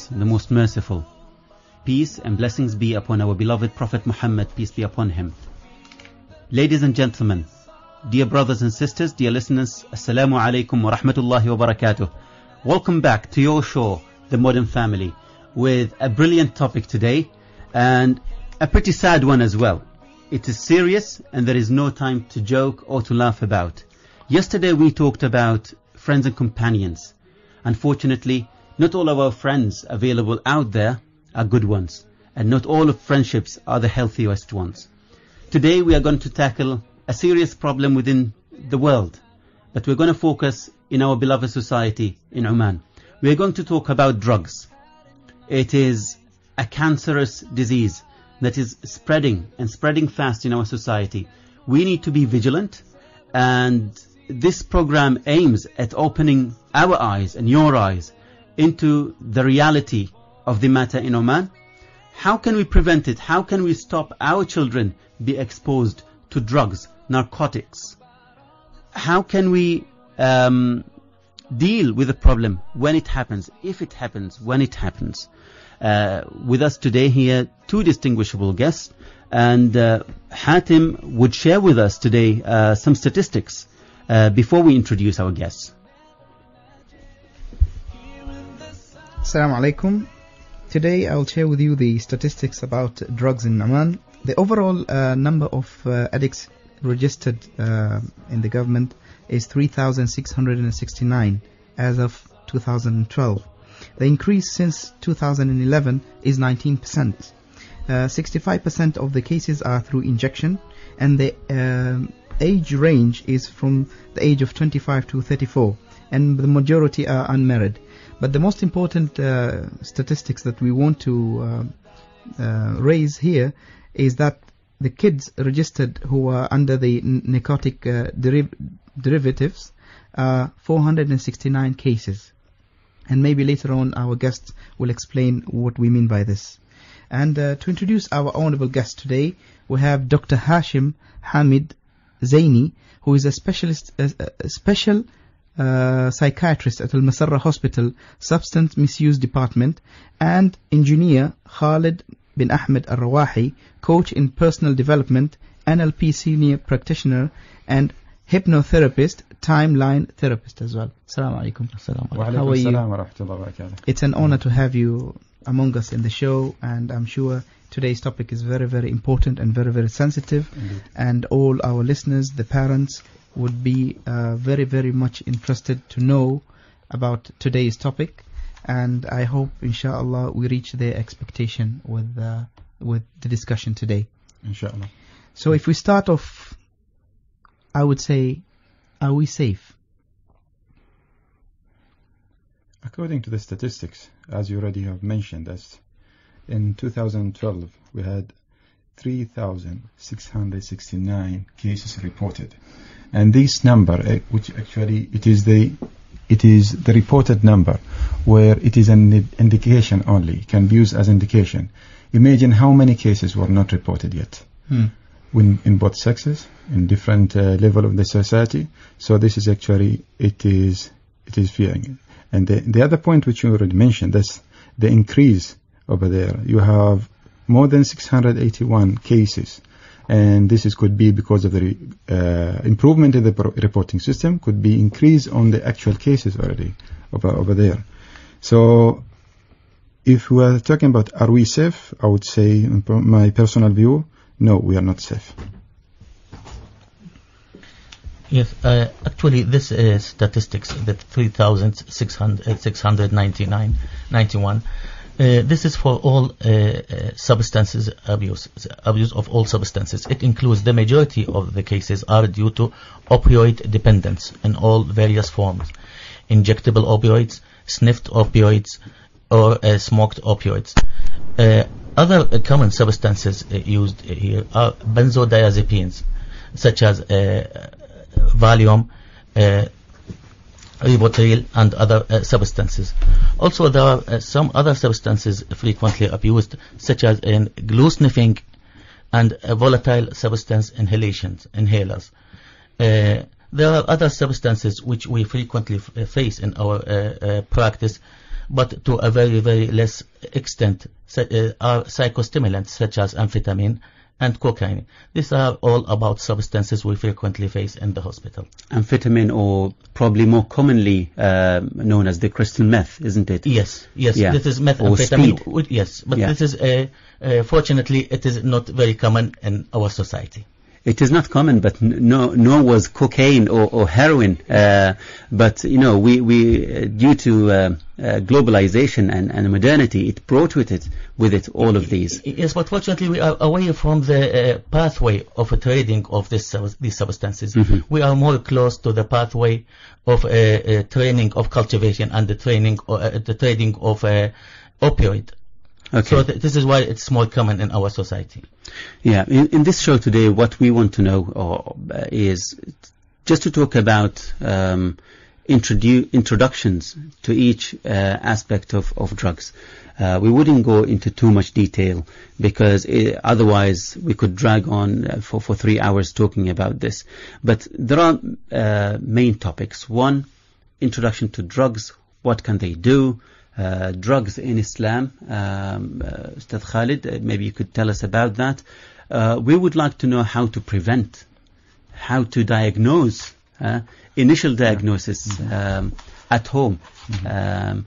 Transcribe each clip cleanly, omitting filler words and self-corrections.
gracious, the most merciful. Peace and blessings be upon our beloved Prophet Muhammad, peace be upon him. Ladies and gentlemen, dear brothers and sisters, dear listeners, Assalamu alaikum wa rahmatullahi wa barakatuh. Welcome back to your show, The Modern Family, with a brilliant topic today and a pretty sad one as well. It is serious and there is no time to joke or to laugh about. Yesterday we talked about friends and companions. Unfortunately, not all of our friends available out there are good ones, and not all of friendships are the healthiest ones. Today we are going to tackle a serious problem within the world, but we're going to focus in our beloved society in Oman. We're going to talk about drugs. It is a cancerous disease that is spreading and spreading fast in our society. We need to be vigilant, and this program aims at opening our eyes and your eyes into the reality of the matter in Oman. How can we prevent it? How can we stop our children be exposed to drugs, narcotics? How can we deal with the problem when it happens, if it happens, when it happens? With us today here, two distinguishable guests, and Hatim would share with us today some statistics before we introduce our guests. Assalamu alaikum. Today I'll share with you the statistics about drugs in Oman. The overall number of addicts registered in the government is 3,669 as of 2012. The increase since 2011 is 19%. 65% of the cases are through injection, and the age range is from the age of 25 to 34, and the majority are unmarried. But the most important statistics that we want to raise here is that the kids registered who are under the narcotic derivatives are 469 cases. And maybe later on our guests will explain what we mean by this. And to introduce our honorable guest today, we have Dr. Hashim Hamid Zaini, who is a special psychiatrist at Al-Masarra Hospital Substance Misuse Department, and engineer Khalid bin Ahmed Al-Rawahi, coach in personal development, NLP senior practitioner, and hypnotherapist, timeline therapist as well. Assalamu alaikum. How are you? It's an honor to have you among us in the show, and I'm sure today's topic is very, very important and very, very sensitive. Indeed. And all our listeners, the parents, would be very, very much interested to know about today's topic. And I hope, inshallah, we reach their expectation with the discussion today. Inshallah. So if we start off, I would say, are we safe? According to the statistics, as you already have mentioned, as in 2012 we had 3,669 cases reported, and this number, which actually it is the reported number, where it is an indication only, can be used as indication. Imagine how many cases were not reported yet. In both sexes, in different level of the society. So this is actually, it is fearing. And the other point which you already mentioned, that's the increase over there. You have more than 681 cases, and this could be because of the improvement in the reporting system, could be increase on the actual cases already over there. So if we are talking about are we safe, I would say, in my personal view, no, we are not safe. Yes, actually this is statistics, the 3,691. This is for all substances abuse of all substances. It includes the majority of the cases are due to opioid dependence in all various forms. Injectable opioids, sniffed opioids, or smoked opioids. Other common substances used here are benzodiazepines, such as Valium, Rivotril, and other substances. Also, there are some other substances frequently abused, such as glue sniffing and volatile substance inhalers. There are other substances which we frequently face in our practice, but to a very, very less extent are psychostimulants such as amphetamine and cocaine. These are all about substances we frequently face in the hospital. Amphetamine, or probably more commonly known as the crystal meth, isn't it? Yes, Yeah. this is methamphetamine. Yes, but this is fortunately it is not very common in our society. It is not common, but nor was cocaine or heroin. But we due to globalization and modernity, it brought with it all of these. Yes, but fortunately we are away from the pathway of a trading of these substances. Mm-hmm. We are more close to the pathway of training of cultivation and the trading of opioid. Okay. So this is why it's more common in our society. Yeah. In this show today, what we want to know is just to talk about introductions to each aspect of drugs. We wouldn't go into too much detail because otherwise we could drag on for 3 hours talking about this. But there are main topics. One, introduction to drugs. What can they do? Drugs in Islam. Ustad Khalid, maybe you could tell us about that. We would like to know how to prevent, how to diagnose, initial diagnosis at home, and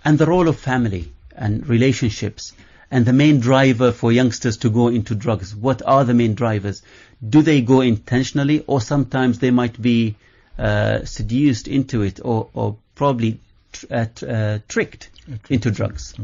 the role of family and relationships, and the main driver for youngsters to go into drugs. What are the main drivers? Do they go intentionally, or sometimes they might be seduced into it, or probably tricked into drugs?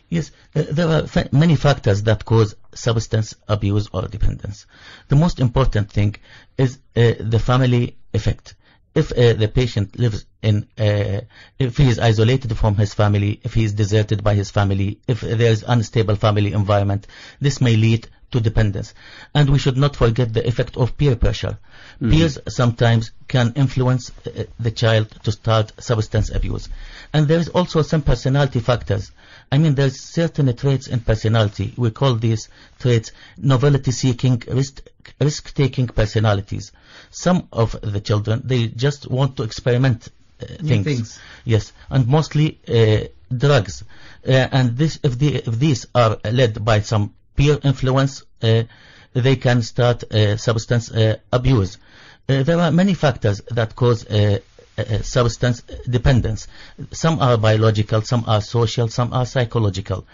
Yes, there are many factors that cause substance abuse or dependence. The most important thing is the family effect. If the patient lives if he is isolated from his family, if he is deserted by his family, if there is unstable family environment, this may lead to dependence. And we should not forget the effect of peer pressure. Mm-hmm. Peers sometimes can influence the child to start substance abuse. And there is also some personality factors. I mean, there's certain traits in personality. We call these traits novelty-seeking, risk-taking personalities. Some of the children, they just want to experiment things. Yes, and mostly drugs. And if these are led by some peer influence, they can start substance abuse. There are many factors that cause substance dependence. Some are biological, some are social, some are psychological.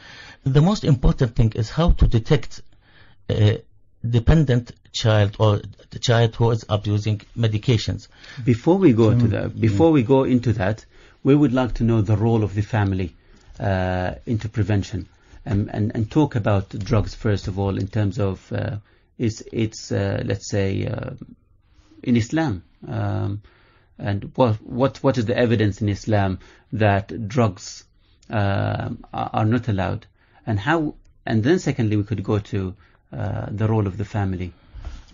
The most important thing is how to detect a dependent child or the child who is abusing medications. Before we go into that, we would like to know the role of the family into prevention. And talk about drugs first of all in terms of its let's say in Islam, and what is the evidence in Islam that drugs are not allowed, and how, and then secondly we could go to the role of the family.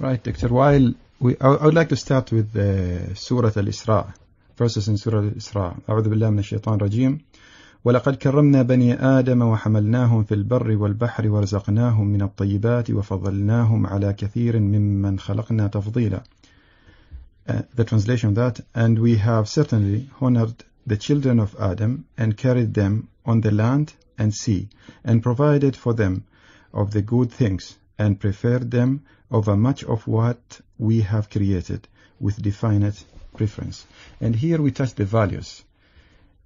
Right, Dr. While I would like to start with Surah Al-Isra, verses in Surah Al-Isra. أعوذ بالله من الشيطان الرجيم. ولقد كرمنا بني آدم وحملناهم في البر والبحر ورزقناهم من الطيبات وفضلناهم على كثير ممن خلقنا تفضيلا. The translation of that, and we have certainly honored the children of Adam and carried them on the land and sea and provided for them of the good things and preferred them over much of what we have created with definite preference. And here we touch the values.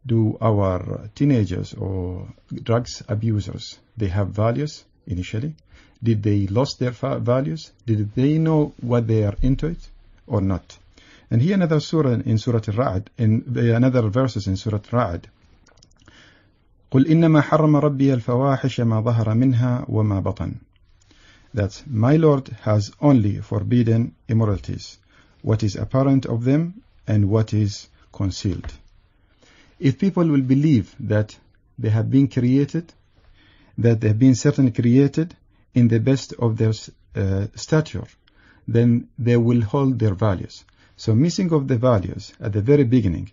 Do our teenagers or drugs abusers, they have values initially? Did they lost their values? Did they know what they are into it or not? And here another surah in Surah Al-Ra'd, in another verses in Surah Al-Ra'd. قل إنما حرم ربي الفواحش ما ظهر منها وما بطن. That my Lord has only forbidden immoralities, what is apparent of them and what is concealed. If people will believe that they have been created, that they have been certainly created in the best of their stature, then they will hold their values. So missing of the values at the very beginning,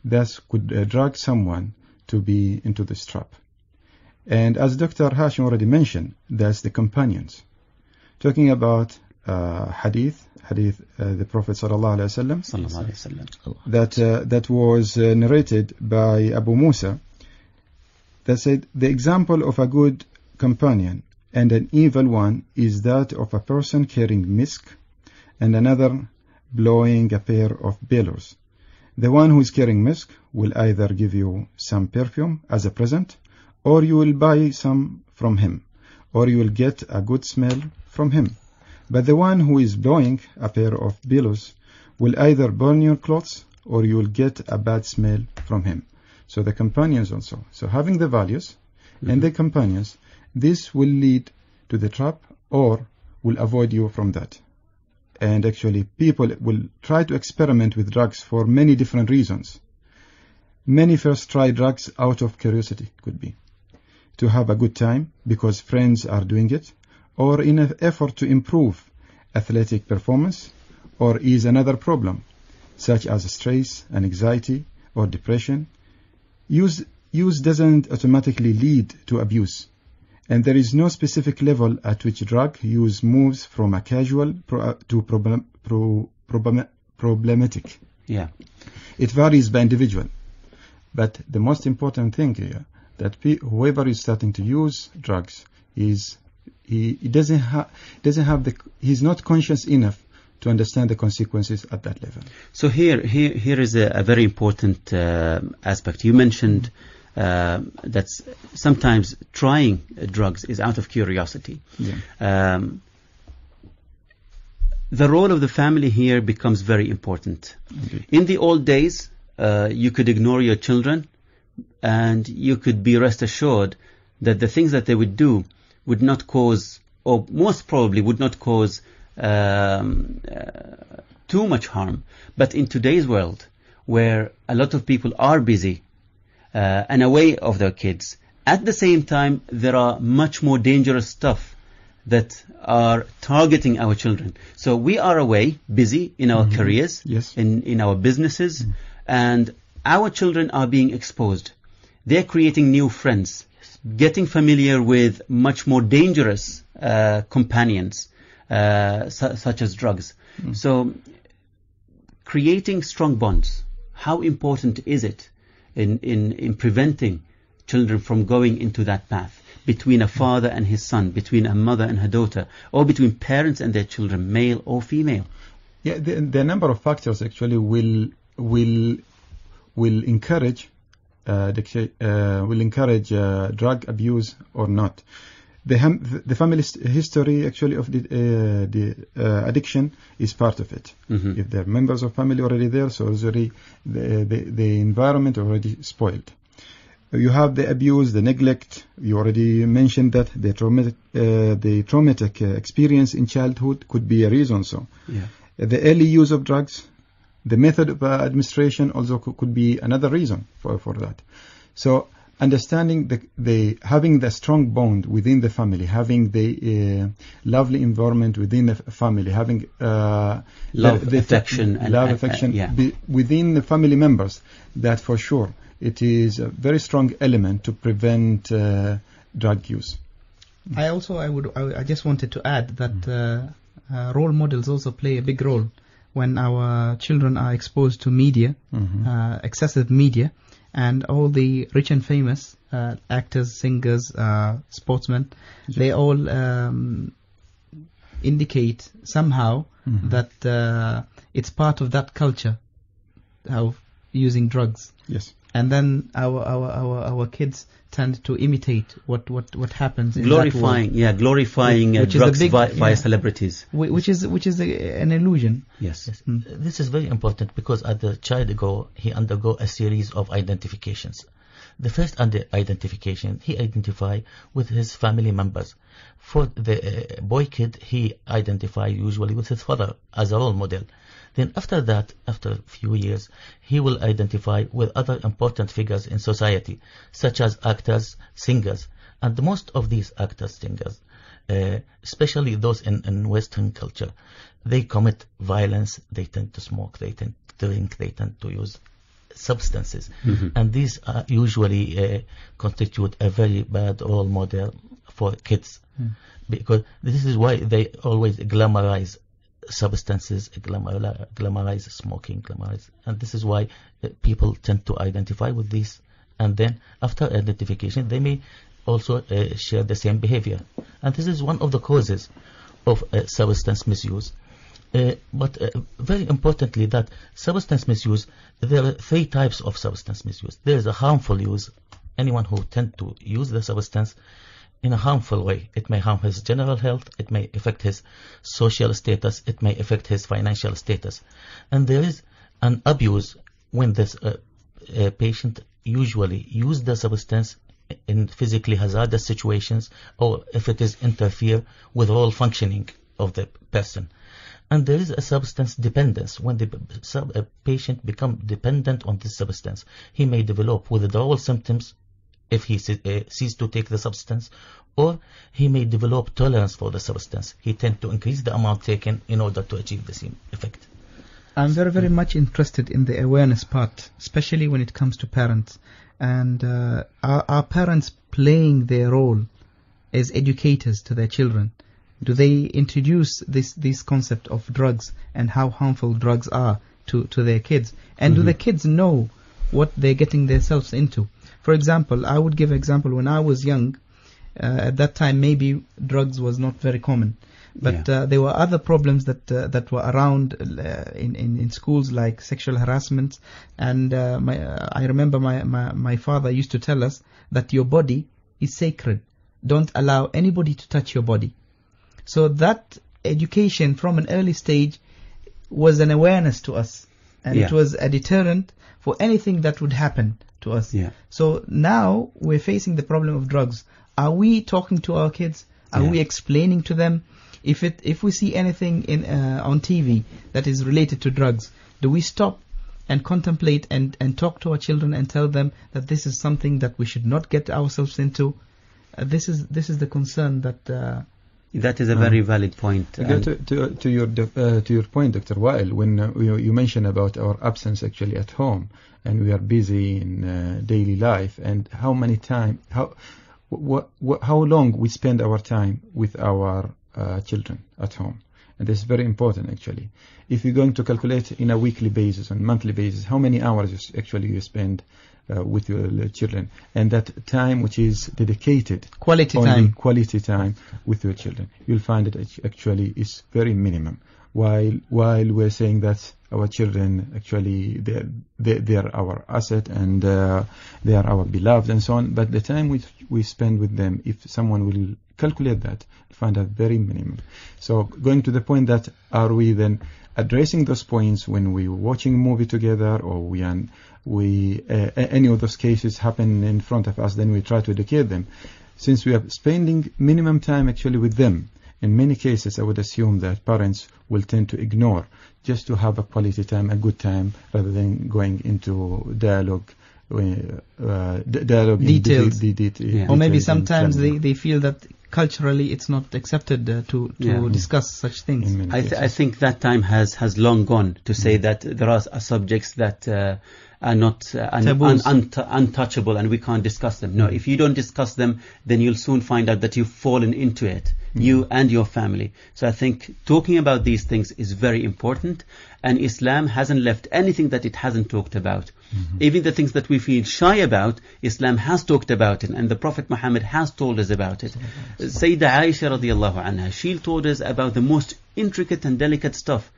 that could drag someone to be into this trap. And as Dr. Hashim already mentioned, that's the companions. Talking about hadith, the Prophet sallallahu alaihi Sallallahu alayhi wasallam. wasallam, that was narrated by Abu Musa, that said, the example of a good companion and an evil one is that of a person carrying misk and another blowing a pair of bellows. The one who is carrying misk will either give you some perfume as a present, or you will buy some from him, or you will get a good smell from him. But the one who is blowing a pair of bellows will either burn your clothes, or you will get a bad smell from him. So the companions also. So having the values and the companions, this will lead to the trap or will avoid you from that. And actually people will try to experiment with drugs for many different reasons. Many first try drugs out of curiosity, could be to have a good time because friends are doing it, or in an effort to improve athletic performance, or ease another problem, such as stress, anxiety, or depression. Use doesn't automatically lead to abuse, and there is no specific level at which drug use moves from a casual to problematic. Yeah. It varies by individual. But the most important thing here, that whoever is starting to use drugs is he's not conscious enough to understand the consequences at that level. So here is a very important aspect. You mentioned that sometimes trying drugs is out of curiosity. Yeah. The role of the family here becomes very important. Indeed. In the old days, you could ignore your children, and you could be rest assured that the things that they would do would not cause, or most probably would not cause too much harm. But in today's world, where a lot of people are busy and away of their kids, at the same time there are much more dangerous stuff that are targeting our children. So we are away, busy in our careers, Yes. in our businesses, and our children are being exposed. They're creating new friends, getting familiar with much more dangerous companions, such as drugs. So creating strong bonds, how important is it in preventing children from going into that path, between a father and his son, between a mother and her daughter, or between parents and their children, male or female? Yeah, the number of factors actually will encourage drug abuse or not. The family history actually of the addiction is part of it. Mm-hmm. If there are members of family already there, so already the environment already spoiled. You have the abuse, the neglect. You already mentioned that the traumatic experience in childhood could be a reason. So, Yeah. the early use of drugs, the method of administration also could be another reason for that. So, understanding having the strong bond within the family, having the lovely environment within the family, having affection, yeah. Within the family members, that for sure it is a very strong element to prevent drug use. I just wanted to add that role models also play a big role when our children are exposed to media, excessive media, and all the rich and famous actors, singers, sportsmen, they all indicate somehow that it's part of that culture of using drugs. Yes. And then our kids tend to imitate what happens in Glorifying Which is drugs the big- via yeah. celebrities. which is an illusion. Yes. This is very important because as the child he undergo a series of identifications. The first identification, he identify with his family members. For the boy kid, he identify usually with his father as a role model. Then after that, after a few years, he will identify with other important figures in society, such as actors, singers. And most of these actors, singers, especially those in Western culture, they commit violence, they tend to smoke, they tend to drink, they tend to use substances. And these usually constitute a very bad role model for kids, because this is why they always glamorize substances, glamorize smoking, and this is why people tend to identify with these, and then after identification they may also share the same behavior, and this is one of the causes of substance misuse. But very importantly, that substance misuse, there are 3 types of substance misuse. There is a harmful use. Anyone who tend to use the substance in a harmful way, it may harm his general health, it may affect his social status, it may affect his financial status. And there is an abuse when this patient usually use the substance in physically hazardous situations, or if it is interfere with all functioning of the person. And there is a substance dependence. When the patient become dependent on this substance, he may develop withdrawal symptoms if he ceases to take the substance, or he may develop tolerance for the substance. He tend to increase the amount taken in order to achieve the same effect. I'm very, very much interested in the awareness part, especially when it comes to parents. And are parents playing their role as educators to their children? Do they introduce this concept of drugs and how harmful drugs are to their kids? And do the kids know what they're getting themselves into? For example, I would give an example. When I was young, at that time maybe drugs was not very common. But there were other problems that were around in schools, like sexual harassment. And I remember my father used to tell us that your body is sacred. Don't allow anybody to touch your body. So that education from an early stage was an awareness to us. And it was a deterrent for anything that would happen to us. So now we're facing the problem of drugs. Are we talking to our kids? Are we explaining to them? If we see anything on TV that is related to drugs, do we stop and contemplate and talk to our children and tell them that this is something that we should not get ourselves into? This is the concern that. That is a very valid point. To your point, Dr. Wael, when you mentioned about our absence actually at home, and we are busy in daily life, and how long we spend our time with our children at home. And this is very important actually. If you're going to calculate in a weekly basis, on monthly basis, how many hours you spend with your children, and that time which is dedicated quality time with your children, you'll find it actually is very minimum. While we're saying that our children actually they are our asset, and they are our beloved and so on, but the time which we spend with them, if someone will calculate that, find that very minimum. So going to the point that, are we then addressing those points when we watching a movie together, or any of those cases happen in front of us, then we try to educate them. Since we are spending minimum time actually with them, in many cases I would assume that parents will tend to ignore, just to have a quality time, a good time, rather than going into dialogue details. Or maybe sometimes they feel that culturally it's not accepted to discuss such things. I think that time has long gone to say that there are subjects that are not untouchable and we can't discuss them. No, if you don't discuss them, then you'll soon find out that you've fallen into it, you and your family. So I think talking about these things is very important, and Islam hasn't left anything that it hasn't talked about. Even the things that we feel shy about, Islam has talked about it, and the Prophet Muhammad has told us about it. Sayyidah Aisha radiallahu anha, she told us about the most intricate and delicate stuff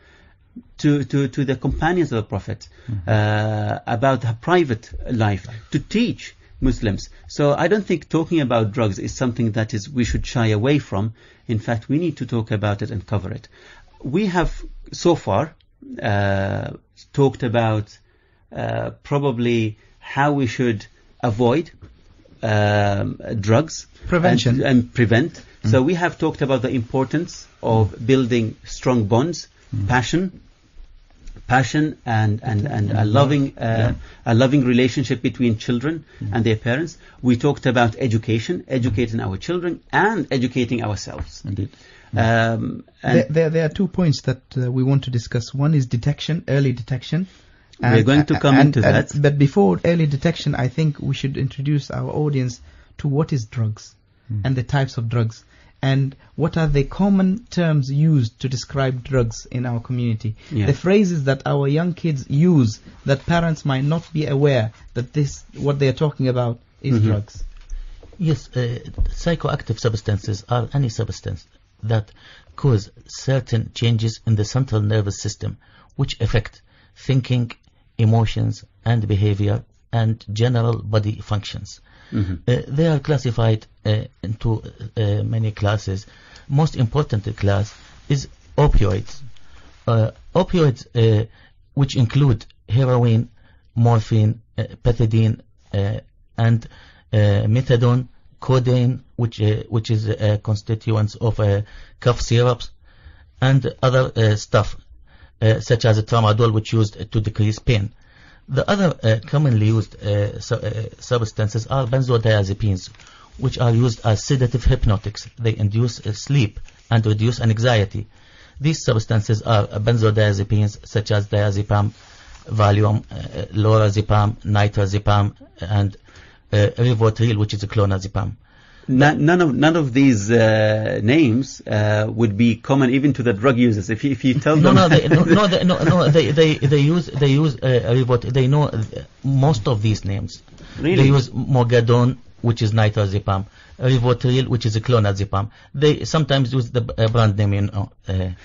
to the companions of the Prophet, about her private life, to teach Muslims. So I don't think talking about drugs is something that we should shy away from. In fact, we need to talk about it and cover it. We have so far talked about probably how we should avoid drugs, prevention and prevent. So we have talked about the importance of building strong bonds, passion and a loving relationship between children and their parents. We talked about educating our children and educating ourselves. Indeed. There are 2 points that we want to discuss. One is early detection. We're going to come into that. But before early detection, I think we should introduce our audience to what is drugs. and the types of drugs, and what are the common terms used to describe drugs in our community. Yeah. The phrases that our young kids use that parents might not be aware that this, what they are talking about, is drugs. Yes, psychoactive substances are any substance that cause certain changes in the central nervous system which affect thinking, emotions and behavior and general body functions. They are classified into many classes. Most important class is opioids. Opioids which include heroin, morphine, pethidine and methadone, codeine, which is constituents of cough syrups, and other stuff such as tramadol, which used to decrease pain. The other commonly used substances are benzodiazepines, which are used as sedative hypnotics. They induce sleep and reduce anxiety. These substances are benzodiazepines such as diazepam, Valium, lorazepam, nitrazepam, and Rivotril, which is a clonazepam. None of these names would be common even to the drug users. If you tell them, they use Rivotril. They know most of these names. Really? They use Mogadon, which is nitrazepam, Rivotril, which is a clonazepam. They sometimes use the brand name.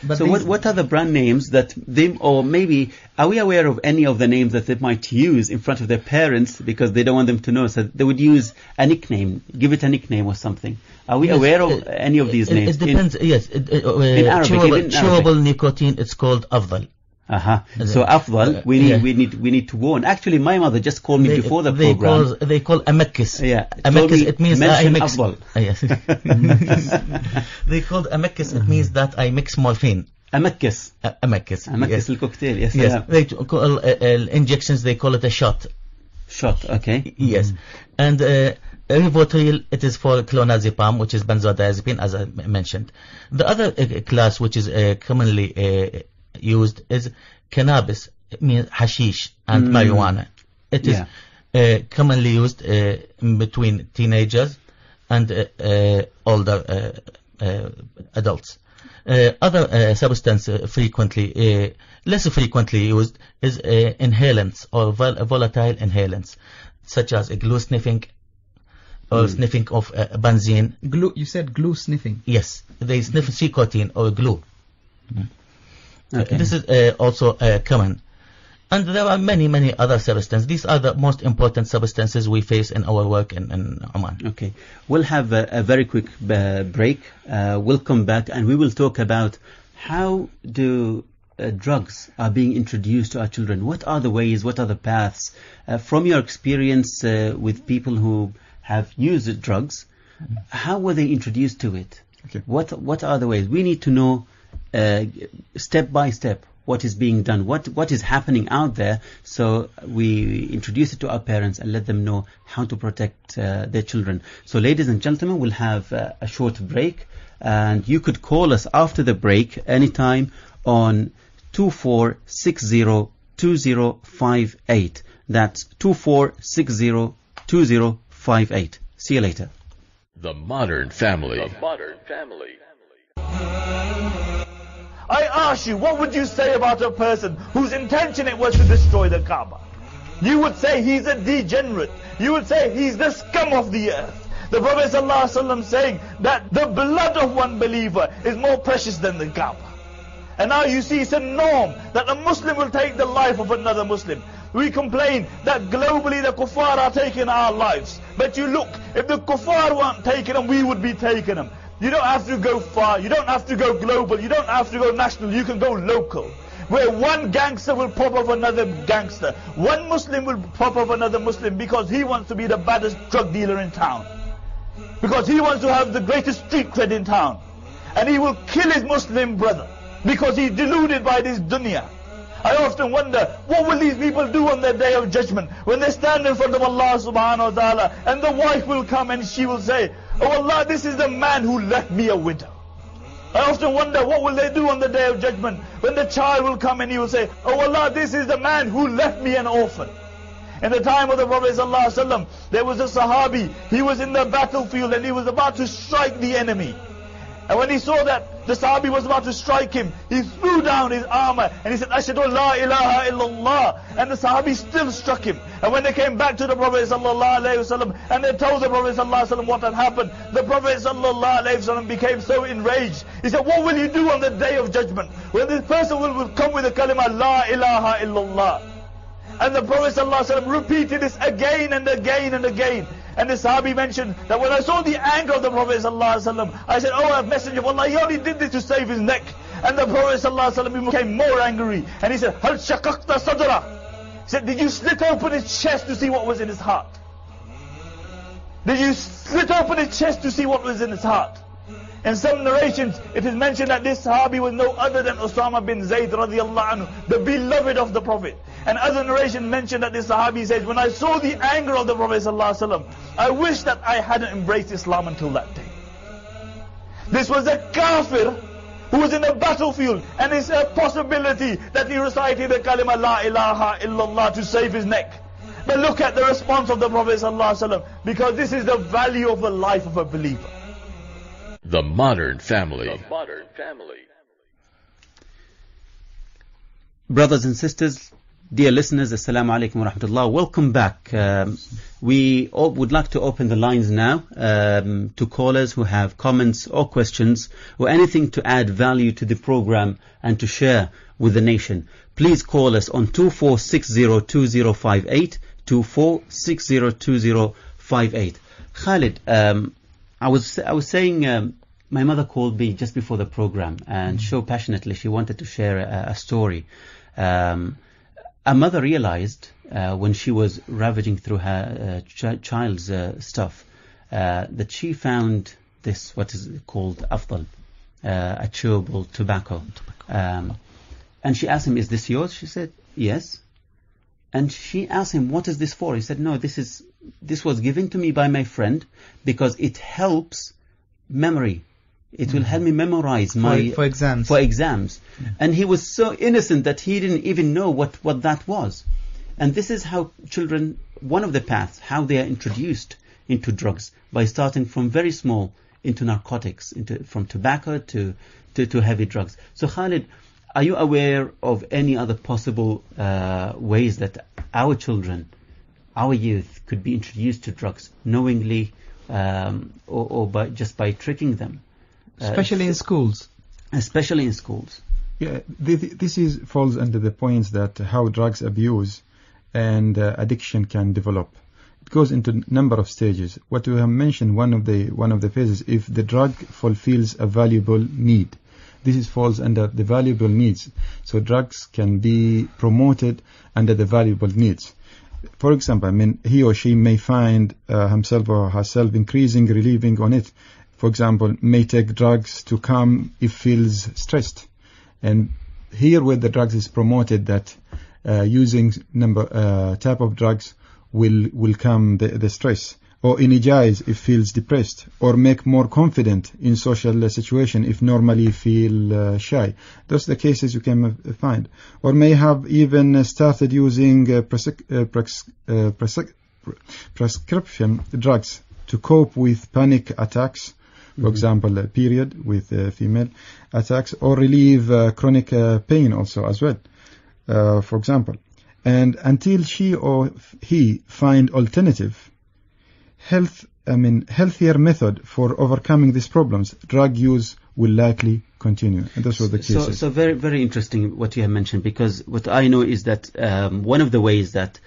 But so what are the brand names that they, or maybe are we aware of any of the names that they might use in front of their parents because they don't want them to know? So they would use a nickname, give it a nickname or something. Are we aware of any of these names? It depends. In Arabic, chewable nicotine, it's called Afdal. So Afdal, we need to warn. Actually, my mother just called me before the program. They call Amakis. Yeah, Amakis, it means I mix. Afdal. Yes. They called Amakis. It means that I mix morphine. Amakis. Amakis. Amakis الكوكتيل. Yes. Yes. They call injections. They call it a shot. Shot. Okay. Yes. And Rivotril, it is for clonazepam, which is benzodiazepine, as I mentioned. The other class, which is commonly used, is cannabis. It means hashish and marijuana. It is commonly used between teenagers and older adults. Other substance frequently, less frequently used is inhalants or volatile inhalants, such as glue sniffing or sniffing of benzene. Glue. You said glue sniffing. Yes, they sniff nicotine or glue. Okay. This is also common. And there are many other substances. These are the most important substances we face in our work in Oman. Okay. We'll have a very quick break. We'll come back and we will talk about how do drugs are being introduced to our children. What are the ways, what are the paths? From your experience with people who have used drugs, how were they introduced to it? Okay. What are the ways? We need to know step by step what is being done, what is happening out there, so we introduce it to our parents and let them know how to protect their children. So ladies and gentlemen, we'll have a short break, and you could call us after the break anytime on 24602058. That's 24602058. See you later. The Modern Family. I ask you, what would you say about a person whose intention it was to destroy the Kaaba? You would say he's a degenerate. You would say he's the scum of the earth. The Prophet ﷺ saying that the blood of one believer is more precious than the Kaaba. And now you see it's a norm that a Muslim will take the life of another Muslim. We complain that globally the kuffar are taking our lives. But you look, if the kuffar weren't taking them, we would be taking them. You don't have to go far, you don't have to go global, you don't have to go national, you can go local. Where one gangster will pop up another gangster. One Muslim will pop up another Muslim because he wants to be the baddest drug dealer in town. Because he wants to have the greatest street cred in town. And he will kill his Muslim brother because he's deluded by this dunya. I often wonder, what will these people do on their day of judgment when they stand in front of Allah subhanahu wa ta'ala, and the wife will come and she will say, oh Allah, this is the man who left me a widow. I often wonder, what will they do on the day of judgment when the child will come and he will say, oh Allah, this is the man who left me an orphan. In the time of the Prophet ﷺ, there was a Sahabi, he was in the battlefield and he was about to strike the enemy. And when he saw that the Sahabi was about to strike him, he threw down his armor and he said, Ashhadu la ilaha illallah. And the Sahabi still struck him. And when they came back to the Prophet ﷺ and they told the Prophet ﷺ what had happened, the Prophet ﷺ became so enraged. He said, what will you do on the day of judgment, when this person will come with the kalima la ilaha illallah? And the Prophet ﷺ repeated this again and again and again. And the Sahabi mentioned that when I saw the anger of the Prophet ﷺ, I said, oh, Messenger of Allah, he only did this to save his neck. And the Prophet ﷺ became more angry. And he said, Hal shaqaqta sadra? He said, did you slit open his chest to see what was in his heart? Did you slit open his chest to see what was in his heart? In some narrations, it is mentioned that this Sahabi was no other than Usama bin Zayd radiallahu anhu, the beloved of the Prophet. And other narration mentioned that this Sahabi says, when I saw the anger of the Prophet ﷺ, I wish that I hadn't embraced Islam until that day. This was a kafir who was in the battlefield, and it's a possibility that he recited the kalima la ilaha illallah to save his neck. But look at the response of the Prophet ﷺ, because this is the value of the life of a believer. The Modern Family. Brothers and sisters, dear listeners, Assalamu alaikum wa rahmatullah. Welcome back. We would like to open the lines now to callers who have comments or questions or anything to add value to the program and to share with the nation. Please call us on 24602058, 24602058. Khalid, I was saying, my mother called me just before the program, and so passionately she wanted to share a story. A mother realized when she was ravaging through her child's stuff that she found this, what is called afdal, a chewable tobacco. And she asked him, is this yours? She said, yes. And she asked him, what is this for? He said, no, this was given to me by my friend because it helps memory. It will help me memorize for exams. And he was so innocent that he didn't even know what that was. And this is how children, one of the paths, how they are introduced into drugs, by starting from very small into narcotics, from tobacco to heavy drugs. So Khalid, are you aware of any other possible ways that our children, our youth, could be introduced to drugs knowingly or by tricking them? Especially in schools. Especially in schools. Yeah, this falls under the points that how drugs abuse and addiction can develop. It goes into a number of stages. What we have mentioned, one of the phases, if the drug fulfills a valuable need. This falls under the valuable needs. So drugs can be promoted under the valuable needs. For example, he or she may find himself or herself increasing, relieving on it. For example, may take drugs to calm if feels stressed. And here where the drugs is promoted that using type of drugs will calm the stress, or energize if feels depressed, or make more confident in social situation if normally feel shy. Those are the cases you can find. Or may have even started using prescription drugs to cope with panic attacks. For example, a period with female attacks, or relieve chronic pain also as well, for example. And until she or he find alternative, healthier method for overcoming these problems, drug use will likely continue. And those were the cases. So very, very interesting what you have mentioned, because what I know is that one of the ways that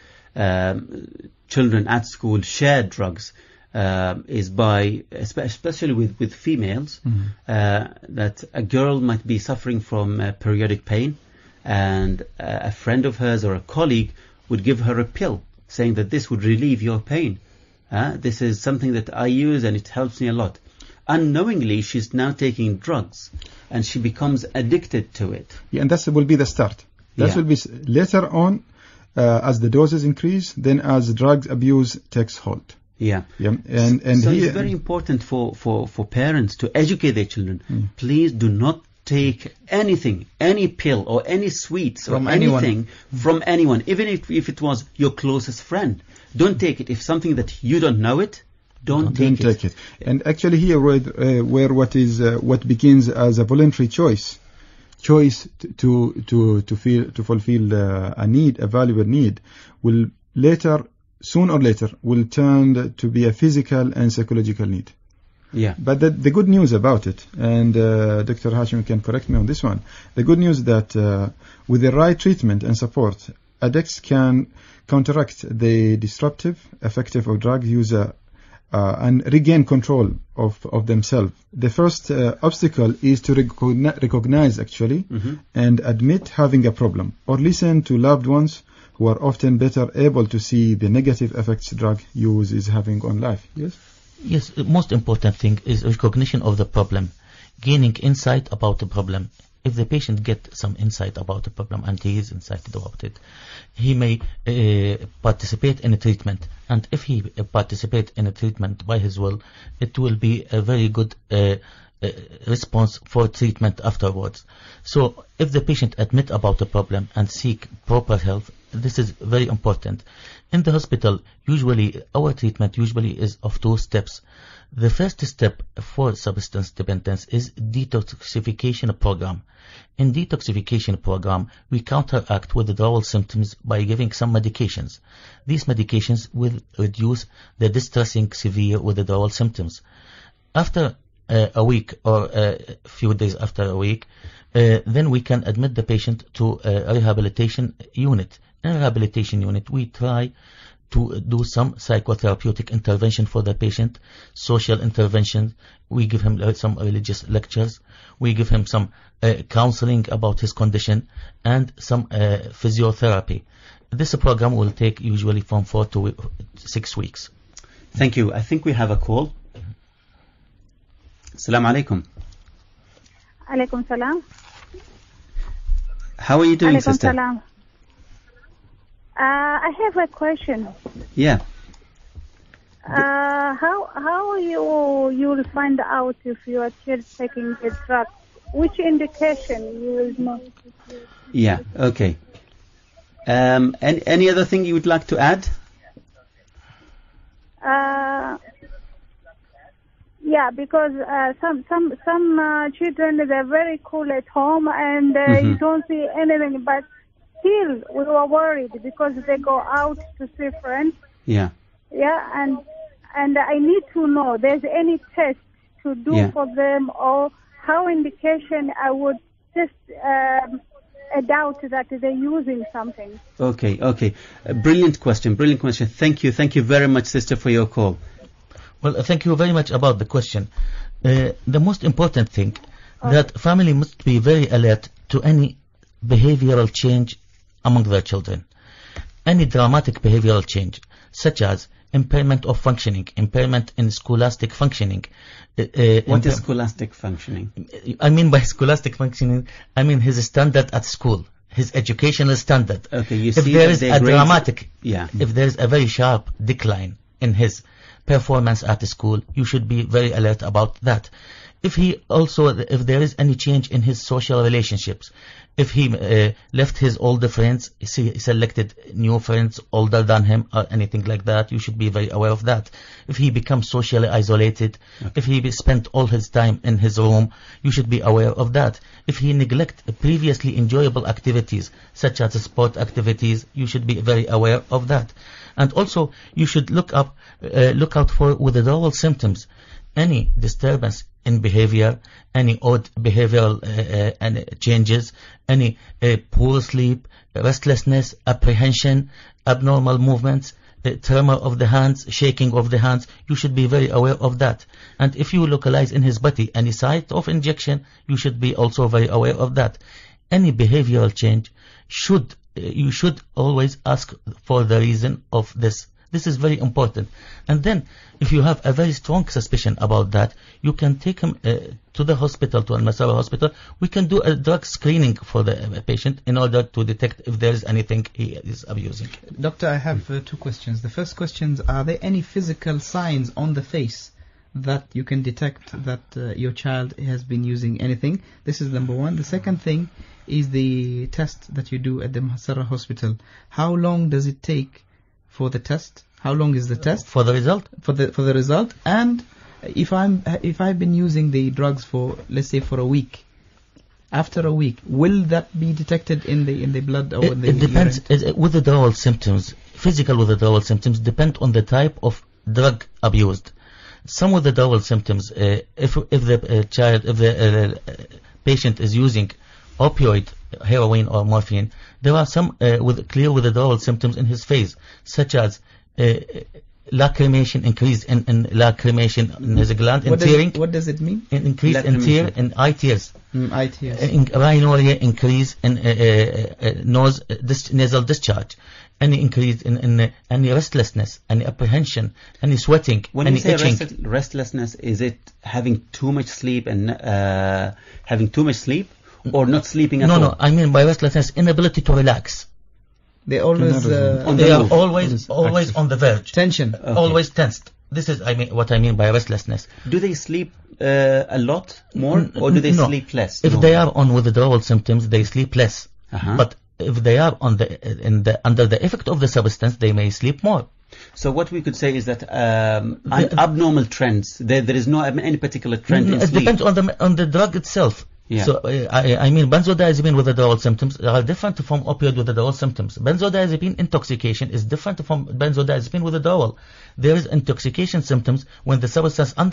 children at school share drugs is by, especially with females, that a girl might be suffering from periodic pain, and a friend of hers or a colleague would give her a pill saying that this would relieve your pain. This is something that I use and it helps me a lot. Unknowingly, she's now taking drugs and she becomes addicted to it. Yeah, and that will be the start. That will be later on, as the doses increase, then as drug abuse takes hold. Yeah. And so it's very important for parents to educate their children. Please do not take anything, any pill or any sweets From or anyone. anything from anyone, even if it was your closest friend. Don't take it. If something that you don't know it, don't take it. And actually here where what begins as a voluntary choice to fulfill a need, a valuable need, will soon or later will turn to be a physical and psychological need. Yeah. But the good news about it, and Dr. Hashim can correct me on this one, the good news that with the right treatment and support, addicts can counteract the disruptive effect of drug user and regain control of themselves. The first obstacle is to recognize actually and admit having a problem, or listen to loved ones who are often better able to see the negative effects drug use is having on life. Yes? Yes, the most important thing is recognition of the problem, gaining insight about the problem. If the patient gets some insight about the problem and he is excited about it, he may participate in a treatment. And if he participates in a treatment by his will, it will be a very good response for treatment afterwards. So if the patient admit about the problem and seek proper help, this is very important. In the hospital, usually our treatment is of 2 steps. The first step for substance dependence is detoxification program. In detoxification program, we counteract withdrawal symptoms by giving some medications. These medications will reduce the distressing severe withdrawal symptoms. After a week or a few days after a week, then we can admit the patient to a rehabilitation unit. In a rehabilitation unit, we try to do some psychotherapeutic intervention for the patient, social intervention. We give him some religious lectures. We give him some counseling about his condition and some physiotherapy. This program will take usually from 4 to 6 weeks. Thank you. I think we have a call. Assalamu alaikum. Alaikum salam. How are you doing, Alaikum sister? salam. I have a question. Yeah. How you will find out if your child is taking the drug? Which indication you will know? Yeah. Okay. Any other thing you would like to add? Yeah, because some children, they're very cool at home and you don't see anything, but still we were worried because they go out to see friends. Yeah. Yeah, and I need to know there's any test to do for them, or how indication I would just a doubt that they're using something. Okay. Brilliant question. Thank you very much, sister, for your call. Well, thank you very much about the question. The most important thing that family must be very alert to any behavioral change among their children. Any dramatic behavioral change, such as impairment of functioning, impairment in scholastic functioning. What is scholastic functioning? I mean by scholastic functioning, I mean his standard at school, his educational standard. Okay, you if see there that is their a grades- dramatic, Yeah. if there is a very sharp decline in his performance at school, you should be very alert about that. If there is any change in his social relationships, if he left his older friends, he selected new friends older than him or anything like that, you should be very aware of that. If he becomes socially isolated, if he spent all his time in his room, you should be aware of that. If he neglect previously enjoyable activities, such as sport activities, you should be very aware of that. And also, you should look out for withdrawal symptoms. Any disturbance in behavior, any odd behavioral changes, any poor sleep, restlessness, apprehension, abnormal movements, tremor of the hands, shaking of the hands, you should be very aware of that. And if you localize in his body any site of injection, you should be also very aware of that. Any behavioral change you should always ask for the reason of this. This is very important. And then, if you have a very strong suspicion about that, you can take him to the hospital, to Al-Masawa hospital. We can do a drug screening for the patient in order to detect if there is anything he is abusing. Doctor, I have 2 questions. The first question, are there any physical signs on the face that you can detect that your child has been using anything. This is number one. The second thing is the test that you do at the Masarra Hospital. How long does it take for the test? How long is the test? For the result? For the result. And if I've been using the drugs for, let's say, for a week, after a week, will that be detected in the blood or in the It depends. Withdrawal symptoms, physical withdrawal symptoms depend on the type of drug abused. Some withdrawal symptoms, if the patient is using opioid, heroin or morphine, there are some with clear withdrawal symptoms in his face, such as lacrimation, increase in lacrimation in his gland, in tearing. What does it mean? Increase in tear, in eye tears. Eye tears. Rhinorrhea, increase in nasal discharge. Any increase in any restlessness, any apprehension, any sweating, when any you say itching. Restlessness, is it having too much sleep and or not sleeping at all? No, I mean by restlessness, inability to relax. They always They are always on the verge. Tension. Okay. Always tensed. This is what I mean by restlessness. Do they sleep a lot more, or do they No. sleep less? If they are on withdrawal symptoms, they sleep less. But if they are under the effect of the substance, they may sleep more. So what we could say is that abnormal trends. There is no any particular trend in It sleep. depends on the drug itself. Yeah. So I mean benzodiazepine withdrawal symptoms are different from opioid withdrawal symptoms. Benzodiazepine intoxication is different from benzodiazepine withdrawal. There is intoxication symptoms when the substance when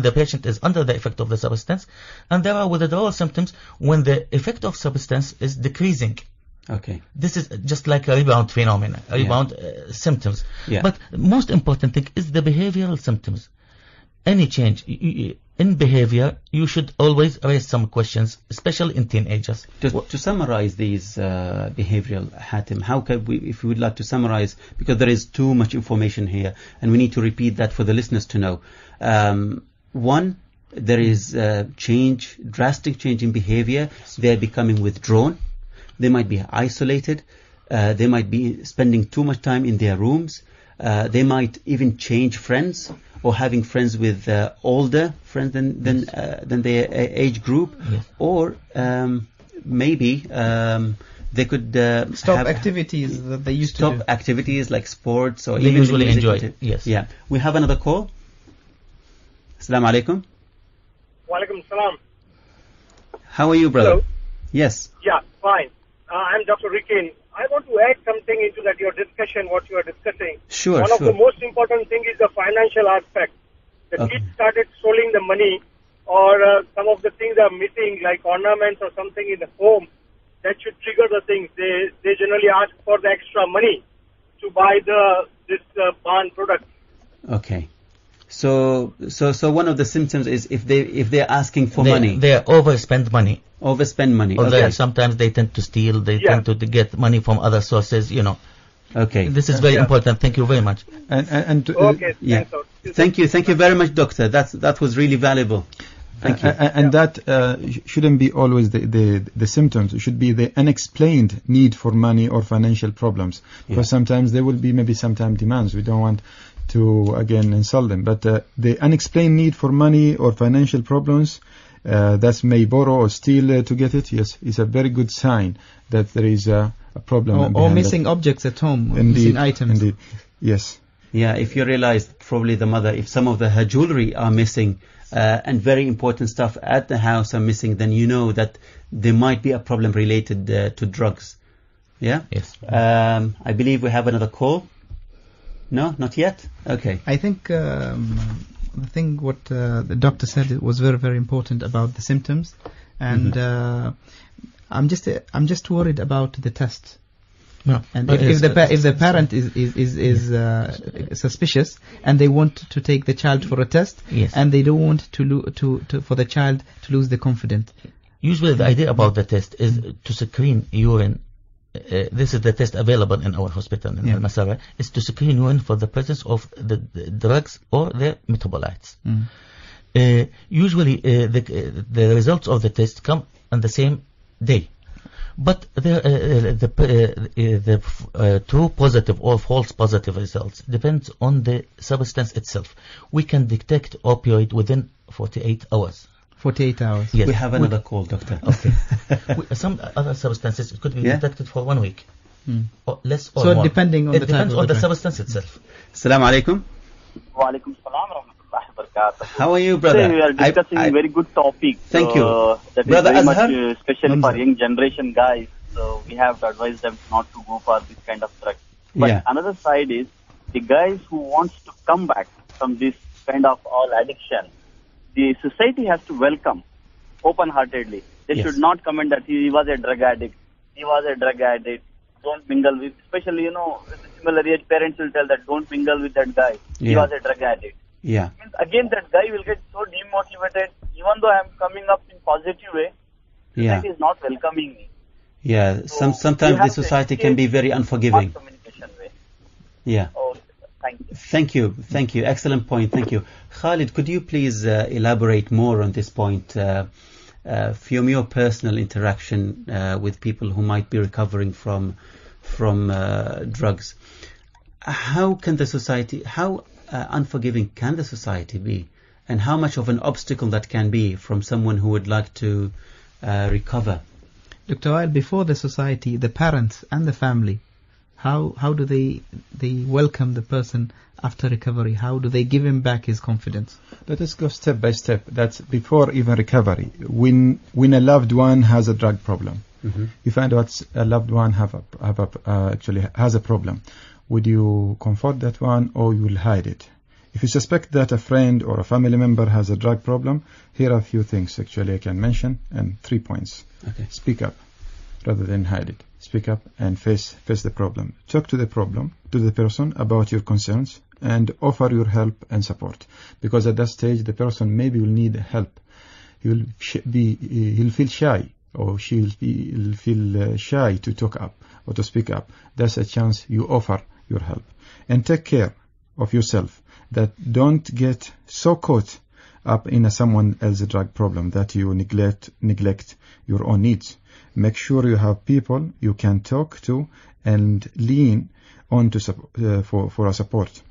the patient is under the effect of the substance, and there are withdrawal symptoms when the effect of substance is decreasing. Okay. This is just like a rebound phenomenon, rebound symptoms. Yeah. But most important thing is the behavioral symptoms. Any change in behavior, you should always raise some questions, especially in teenagers. To summarize these behavioral, Hatim, how can we, if we would like to summarize, because there is too much information here, and we need to repeat that for the listeners to know. One, there is drastic change in behavior. They are becoming withdrawn. They might be isolated. They might be spending too much time in their rooms. They might even change friends, or having friends with older friends than their age group, or maybe they could stop activities that they used to do. Stop activities like sports, or They even usually music. enjoy it. Yes. Yeah. We have another call. Assalamu alaikum. Walaikum salam. How are you, brother? Hello. Yes. Yeah, fine. I'm Dr. Rikin. I want to add something into that your discussion, what you are discussing. Sure, One of the most important thing is the financial aspect. The kids started stealing the money, or some of the things are missing, like ornaments or something in the home. That should trigger the things. They generally ask for the extra money to buy this barn product. Okay. So one of the symptoms is if they're asking for money. They overspend money. Overspend money. Or Okay. sometimes they tend to steal. They tend to get money from other sources. Okay. This is very important. Thank you very much. Okay. Yeah. Thank you very much, doctor. That was really valuable. Thank you. And that shouldn't be always the symptoms. It should be the unexplained need for money or financial problems. Because sometimes there will be maybe sometimes demands. We don't want to again insult them. But the unexplained need for money or financial problems, that may borrow or steal to get it, yes, is a very good sign that there is a problem. Or missing objects at home, missing items. Indeed, yes. Yeah, if you realize probably the mother, if some of her jewelry are missing, and very important stuff at the house are missing, then you know that there might be a problem related to drugs. Yeah? Yes. I believe we have another call. No, not yet? Okay. I think I think what the doctor said was very, very important about the symptoms, and I'm just worried about the test. No, and if the parent is suspicious and they want to take the child for a test, and they don't want for the child to lose the confidence. Usually, the idea about the test is to screen urine. This is the test available in our hospital in Al Masarra, is to screen urine for the presence of the drugs or their metabolites. Usually the results of the test come on the same day, But the true positive or false positive results depends on the substance itself. We can detect opioid within 48 hours. 48 hours. Yes. We have another call, doctor. Okay. Some other substances could be detected for 1 week. Or less or so more. depending on it the depends type on of the drug. substance itself. Assalamu alaikum. Wa alaikum salam wa rahmatullahi wa barakatuh. How are you, brother? Today we are discussing a very good topic. Thank you. That Brother is very Azhar? much especially for young generation guys. So we have to advise them not to go for this kind of drugs. But another side is the guys who wants to come back from this kind of all addiction. The society has to welcome open-heartedly. They should not comment that he was a drug addict. He was a drug addict. Don't mingle with, especially, with the similar age, parents will tell that don't mingle with that guy. He was a drug addict. Yeah. Means again, that guy will get so demotivated. Even though I am coming up in positive way, society is not welcoming me. Yeah. So sometimes the society can be very unforgiving. Communication way. Yeah. Okay, thank you. Thank you. Excellent point. Thank you. Khalid, could you please elaborate more on this point? From your personal interaction with people who might be recovering from drugs, how unforgiving can the society be, and how much of an obstacle that can be from someone who would like to recover? Dr. Weil, before the society, the parents and the family, how do they welcome the person after recovery? How do they give him back his confidence? Let us go step by step. That's before even recovery. When a loved one has a drug problem, you find out a loved one actually has a problem. Would you comfort that one, or you will hide it? If you suspect that a friend or a family member has a drug problem, here are a few things actually I can mention, and 3 points. Okay. Speak up rather than hide it. Speak up and face the problem. Talk to the person about your concerns, and offer your help and support. Because at that stage, the person maybe will need help. He'll feel shy, or she'll feel shy to talk up or to speak up. That's a chance you offer your help. And take care of yourself. That don't get so caught up in someone else's drug problem that you neglect your own needs. Make sure you have people you can talk to and lean on to for a support.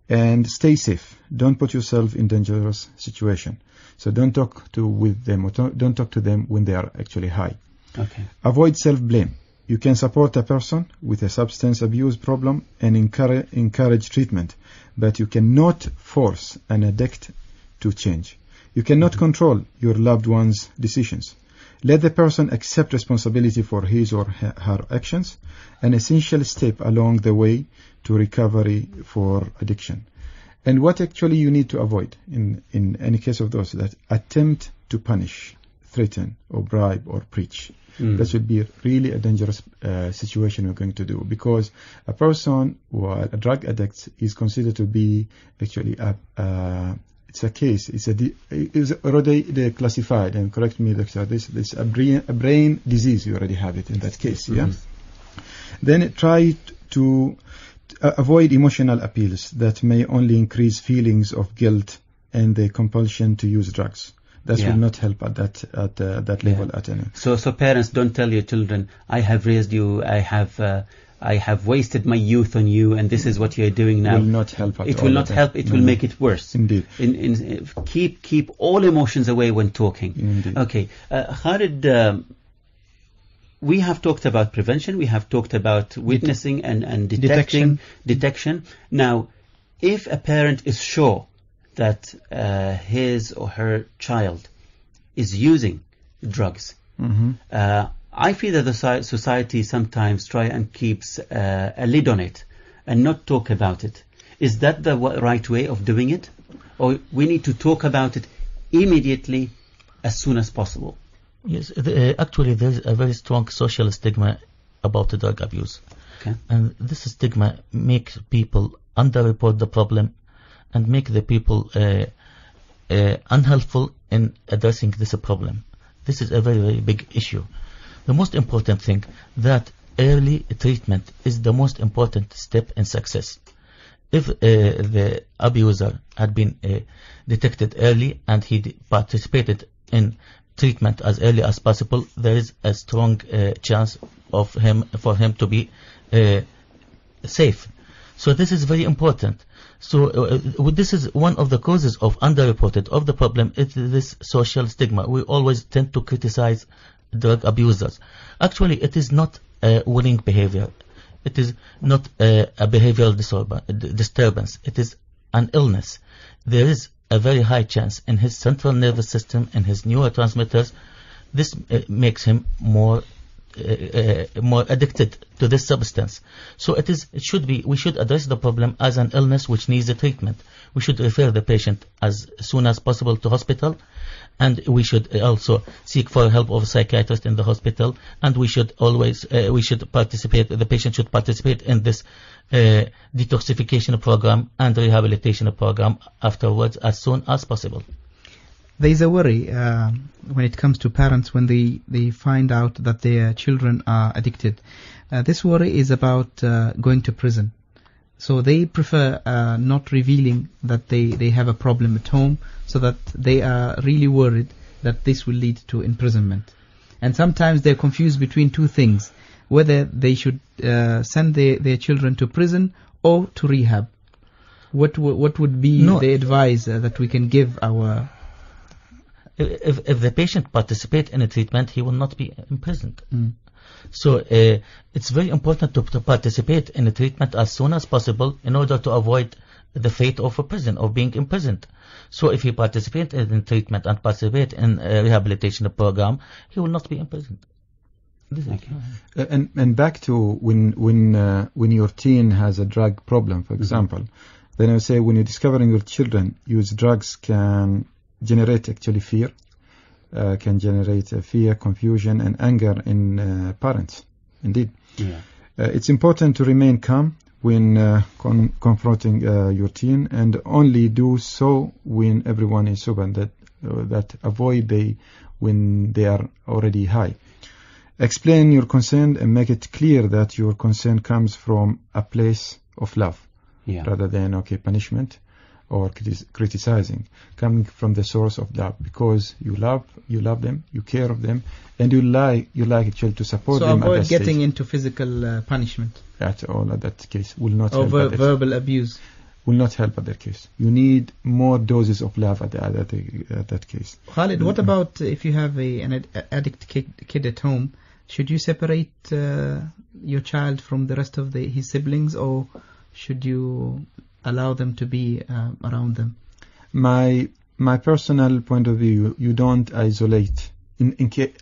And stay safe. Don't put yourself in dangerous situation. So don't talk to them when they are actually high. Okay. Avoid self-blame. You can support a person with a substance abuse problem and encourage treatment, but you cannot force an addict to change. You cannot control your loved one's decisions. Let the person accept responsibility for his or her actions, an essential step along the way to recovery for addiction. And what actually you need to avoid in any case of those that attempt to punish, threaten, or bribe, or preach. That would be really a dangerous situation we're going to do, because a person who are a drug addict is considered to be actually it's a case. It's already classified, and correct me, doctor. This a brain disease. You already have it in that case. Yeah. Then try to avoid emotional appeals that may only increase feelings of guilt and the compulsion to use drugs. That will not help at that level at any. So parents, don't tell your children, I have raised you, I have wasted my youth on you, and this is what you're doing now. Will not help at all. It will not help. It will make it worse. Indeed. Keep all emotions away when talking. Indeed. Okay, Khalid, we have talked about prevention. We have talked about witnessing and detection. Now, if a parent is sure that his or her child is using drugs, I feel that the society sometimes try and keeps a lid on it and not talk about it. Is that the right way of doing it? Or we need to talk about it immediately, as soon as possible? Yes, actually there's a very strong social stigma about the drug abuse. Okay. And this stigma makes people underreport the problem and make the people unhelpful in addressing this problem. This is a very, very big issue. The most important thing, that early treatment is the most important step in success. If the abuser had been detected early and he participated in treatment as early as possible, there is a strong chance for him to be safe. So this is very important. So this is one of the causes of underreported of the problem. It's this social stigma. We always tend to criticize drug abusers. Actually, it is not a willing behavior. It is not a behavioral disturbance. It is an illness. There is a very high chance in his central nervous system and his neurotransmitters. This makes him more addicted to this substance. So we should address the problem as an illness which needs a treatment. We should refer the patient as soon as possible to hospital, and we should also seek for help of a psychiatrist in the hospital, and we should participate, the patient should participate in this detoxification program and rehabilitation program afterwards as soon as possible. There is a worry when it comes to parents when they find out that their children are addicted. This worry is about going to prison. So they prefer not revealing that they have a problem at home, so that they are really worried that this will lead to imprisonment. And sometimes they're confused between two things, whether they should send their children to prison or to rehab. What would be the advice that we can give our... If the patient participates in a treatment, he will not be imprisoned. So it's very important to participate in a treatment as soon as possible in order to avoid the fate of a prison, of being imprisoned. So if he participates in treatment and participates in a rehabilitation program, he will not be imprisoned. And back to when your teen has a drug problem, for example, then I would say when you're discovering your children use drugs can generate actually fear, can generate fear, confusion, and anger in parents. Indeed, it's important to remain calm when confronting your teen, and only do so when everyone is sober. That avoid when they are already high. Explain your concern and make it clear that your concern comes from a place of love, rather than punishment or criticizing, coming from the source of love, because you love them, you care of them, and you like actually to support them. So avoid getting into physical punishment. At all, at that case will not help. Or verbal abuse will not help at that case. You need more doses of love at that case. Khalid, what about if you have an addict kid at home? Should you separate your child from the rest of his siblings, or should you allow them to be around them? My personal point of view, you don't isolate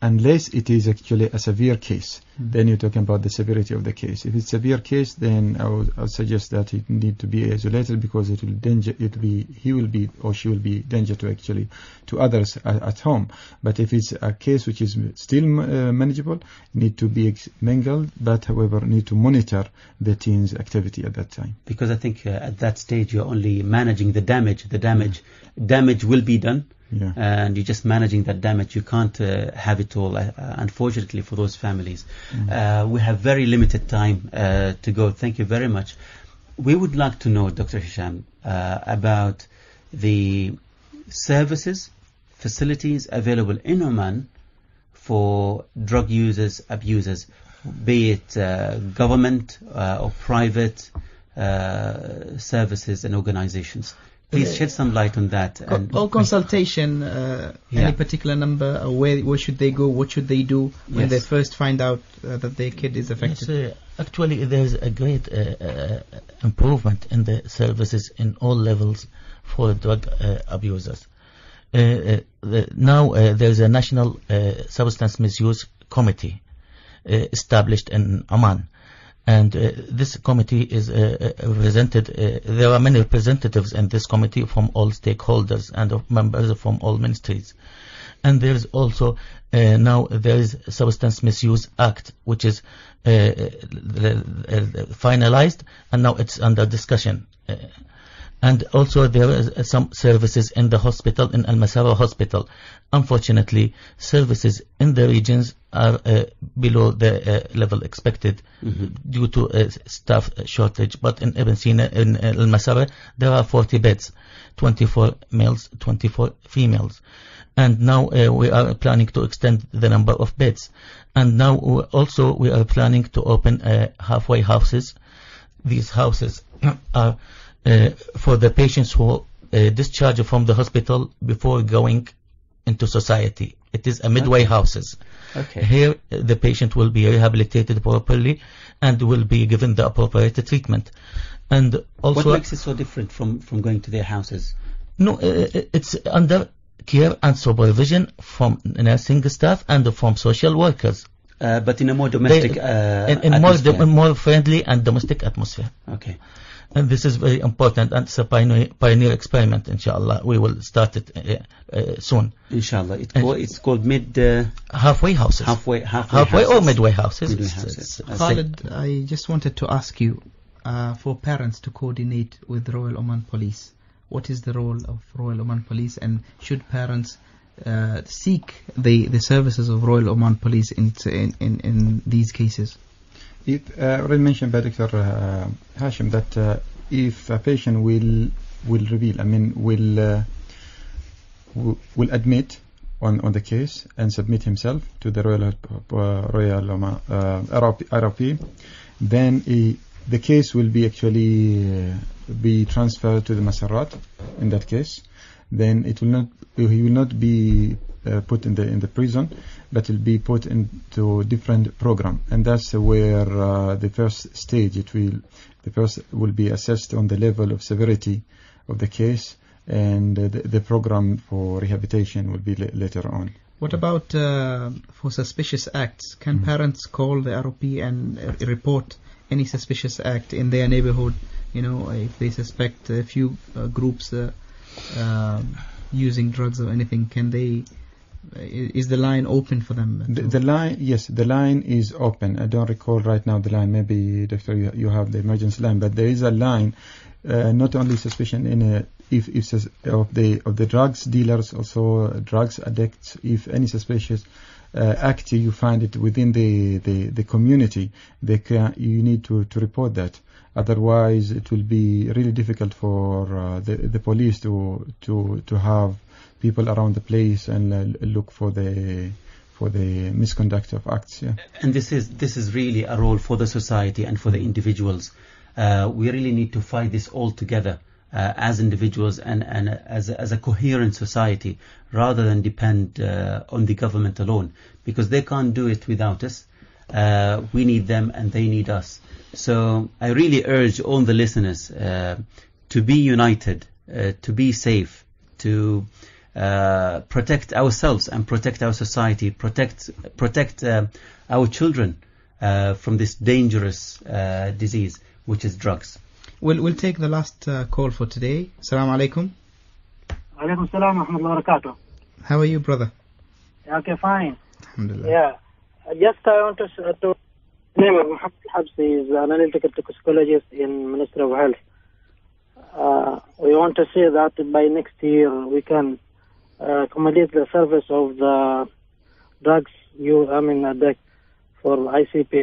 unless it is actually a severe case. Then you're talking about the severity of the case. If it's a severe case, then I would suggest that it need to be isolated, because he will be or she will be danger to others at home. But if it's a case which is still manageable, need to be mingled, but however need to monitor the teen's activity at that time. Because I think at that stage you're only managing the damage. Damage will be done. And you're just managing that damage. You can't have it all, unfortunately, for those families. We have very limited time to go. Thank you very much. We would like to know, Dr. Hisham, about the services, facilities available in Oman for drug users, abusers, be it government or private services and organizations. Please shed some light on that. Or consultation, any particular number, or where should they go, what should they do when they first find out that their kid is affected? Yes, actually, there's a great improvement in the services in all levels for drug abusers. Now there's a National Substance Misuse Committee established in Oman. And this committee is represented, there are many representatives in this committee from all stakeholders and members from all ministries. And there is also, now there is Substance Misuse Act, which is finalized, and now it's under discussion. And also there are some services in the hospital, in Al-Masara Hospital. Unfortunately, services in the regions are below the level expected due to staff shortage. But in Ibn Sina, in Al-Masara, there are 40 beds, 24 males, 24 females. And now we are planning to extend the number of beds. And now also we are planning to open halfway houses. These houses are for the patients who discharge from the hospital before going into society. It is a midway houses. Okay. Here the patient will be rehabilitated properly and will be given the appropriate treatment. And also, what makes it so different from going to their houses? No, it's under care and supervision from nursing staff and from social workers. But in a more domestic in more friendly and domestic atmosphere. Okay. And this is very important, and it's a pioneer experiment, inshallah. We will start it soon. Inshallah. It's called halfway houses. Halfway houses. Or midway houses. Midway houses. Khalid, I just wanted to ask you, for parents to coordinate with Royal Oman Police, what is the role of Royal Oman Police, and should parents seek the services of Royal Oman Police in these cases? It already mentioned by Dr. Hashim that if a patient will reveal, will admit on the case and submit himself to the Royal ROP, then the case will be actually be transferred to the Masarat. In that case, then he will not be put in the prison, but will be put into different program, and that's where the first stage the person will be assessed on the level of severity of the case, and the program for rehabilitation will be later on. What about for suspicious acts? Can parents call the ROP and report any suspicious act in their neighborhood? If they suspect a few groups using drugs or anything, can they? Is the line open for them? The line, yes, the line is open. I don't recall right now the line. Maybe, Doctor, you have the emergency line, but there is a line. Not only suspicion in if of the drugs dealers, also drugs addicts. If any suspicious act you find it within the community, you need to report that. Otherwise, it will be really difficult for the police to have people around the place and look for the misconduct of acts. Yeah. And this is really a role for the society and for the individuals. We really need to fight this all together as individuals and as a coherent society, rather than depend on the government alone, because they can't do it without us. We need them and they need us. So I really urge all the listeners to be united, to be safe, to protect ourselves and protect our society, protect our children from this dangerous disease, which is drugs. We'll take the last call for today. Assalamu alaikum. Alaikum salam wa rahmatullahi wa barakatuh. How are you, brother? Okay, fine. Alhamdulillah. Yeah, just I want to name of Muhammad Habsi is an analytical toxicologist in Ministry of Health. We want to say that by next year we can accommodate the service of the drugs addict for ICP.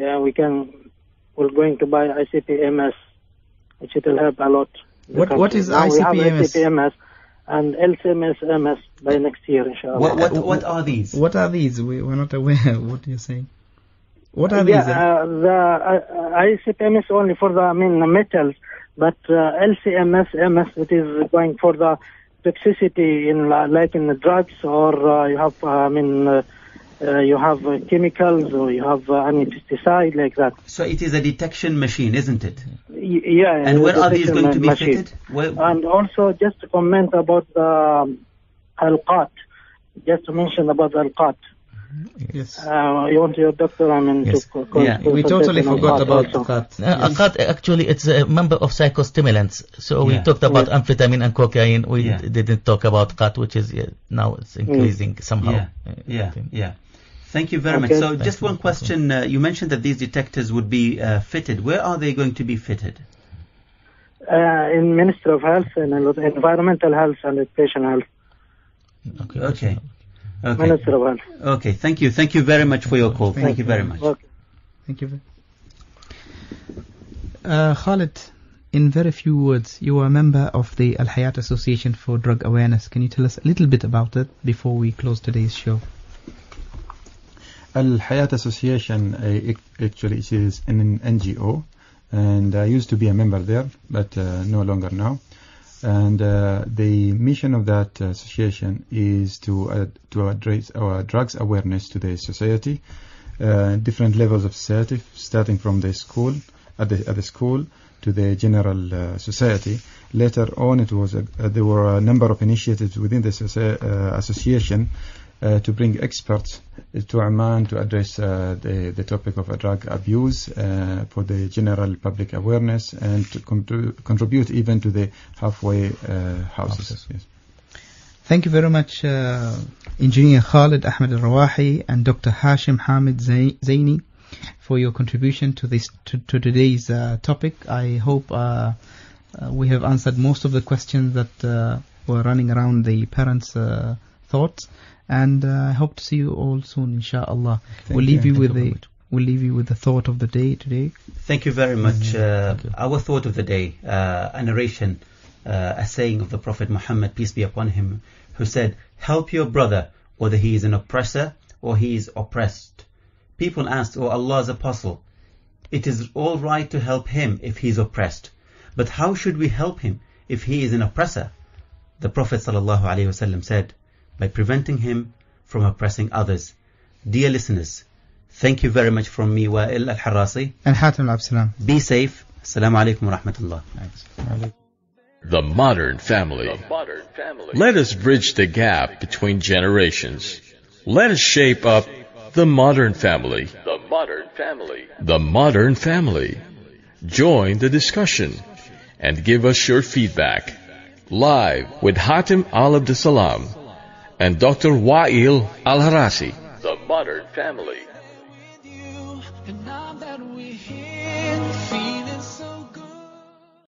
We're going to buy ICP-MS, which it will help a lot. What is now ICP-MS? We have ICP-MS and LCMS-MS by next year, inshallah. What are these? What are these? We're not aware of what you're saying. What are these? The ICP-MS only for the metals, but LCMS-MS, it is going for the toxicity in the drugs, or you have chemicals, or you have any pesticide like that. So it is a detection machine, isn't it? Yeah. And where are these going to be fitted? And also, just to comment about the Al-Qat, just to mention about the Al-Qat. Yes. You want your doctor, yes. to we totally forgot about Al-Qat. Al-Qat, actually, it's a member of psychostimulants. So we talked about amphetamine and cocaine. We didn't talk about Qat, which is now it's increasing somehow. Yeah. Thank you very much. So just one question. You mentioned that these detectors would be fitted. Where are they going to be fitted? In Ministry of Health and Environmental Health and Education Health. Okay. Okay. Okay, thank you. Thank you very much for your call. Thank you very much. Okay. Thank you. Khalid, in very few words, you are a member of the Al Hayat Association for Drug Awareness. Can you tell us a little bit about it before we close today's show? Al Hayat Association actually is an NGO, and I used to be a member there, but no longer now. And the mission of that association is to address our drugs awareness to the society, different levels of society, starting from the school, at the school, to the general society. Later on, there were a number of initiatives within the association to bring experts to Oman to address the topic of drug abuse for the general public awareness, and to contribute even to the halfway houses. Yes. Thank you very much, Engineer Khalid Ahmed Al-Rawahi and Dr. Hashim Hamid Zaini, for your contribution to today's topic. I hope we have answered most of the questions that were running around the parents' thoughts, and I hope to see you all soon, inshaAllah. We'll leave you with the thought of the day today. Thank you very much. Our thought of the day, a narration, a saying of the Prophet Muhammad, peace be upon him, who said, "Help your brother, whether he is an oppressor or he is oppressed." People asked, "Oh, Allah's apostle, it is all right to help him if he is oppressed, but how should we help him if he is an oppressor?" The Prophet ﷺ said, by preventing him from oppressing others. Dear listeners, thank you very much from me, Wa'il Al-Harasi and Hatim Al-Absalam. Be safe. Assalamu alaikum wa rahmatullah. The Modern Family. Let us bridge the gap between generations. Let us shape up the modern family. The Modern Family. The Modern Family. Join the discussion and give us your feedback. Live with Hatim Al-Absalam and Dr. Wa'il Al-Harasi. The Modern Family.